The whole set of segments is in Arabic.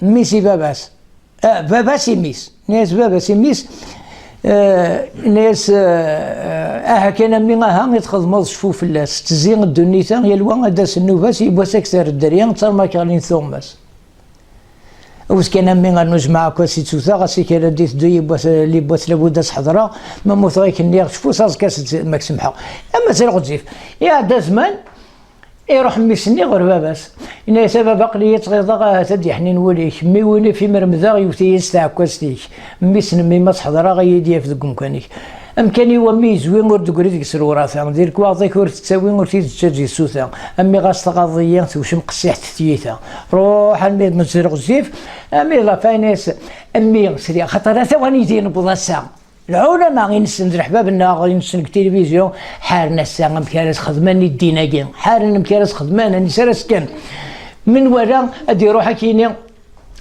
ميسي باباس باباس يميس ناس باباس يميس ناس كان ميغاها يتخدم شفوف اللاس تزين الدنيتا يلوان داس النوفاس يبواس اكثر الدريان تصار ما كاين ثوماس وس كان ميغا نجمع كاسي توثا غاسي كان ديت دو يبواس لي بواس لابد حضره ما موث غيك نيغ شفو صاص كاس ماك سمحه اما سير غزيف يا دا زمان يروح ميسني غير باباس إن سبب عقلية غيضا تدي حنين وليك مي ويني في مرمذا يوتي يستاع كواستيك ميسن مي ما تحضر غيدي في ذوك مكانيك امكاني ومي زوين ورد كوري ديك سروراثا دير كواطيك ورد تساوي ورد تجي السوثا امي غاس قضيه توش مقصيح تثيثا روح امي نزير غزيف امي لا فاينيس امي سري خاطر ثواني دين بلاصه العلماء غينسن الحبابنا غينسن التلفزيون حارنا الساعه مكارس خدمان الديناكين حارنا مكارس خدمان اني سارس كان من وراء ادي روحك كيني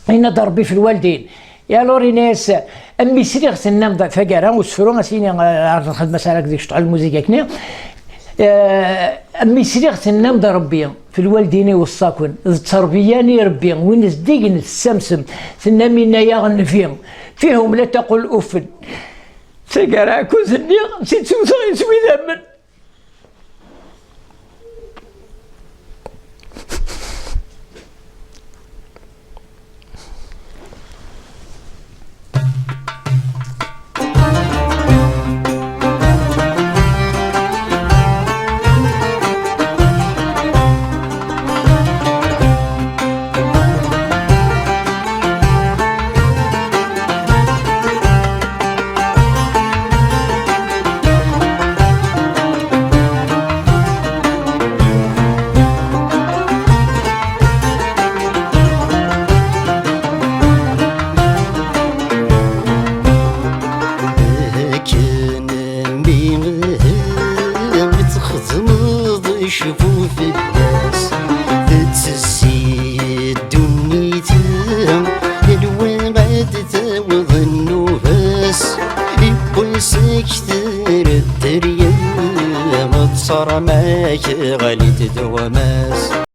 هنا ضربي في الوالدين يا لوري ناس امي سريغ سنام فقرا وسفرو سيني عرض الخدمه سالك ديك شطع الموسيقى كني امي سريغ سنام ضربي في الوالدين والصاكن التربياني ربي وين زديق السمسم سنامينا يا غنفيهم فيهم لا تقل اف سكرا كوزني نسيت سوي ذمن شوفوا في الناس تتسي دنيتهم يلوى بعد تعوض النفاس يبقى سكتر الدريا ما تصار معاك غالي تدوى ماس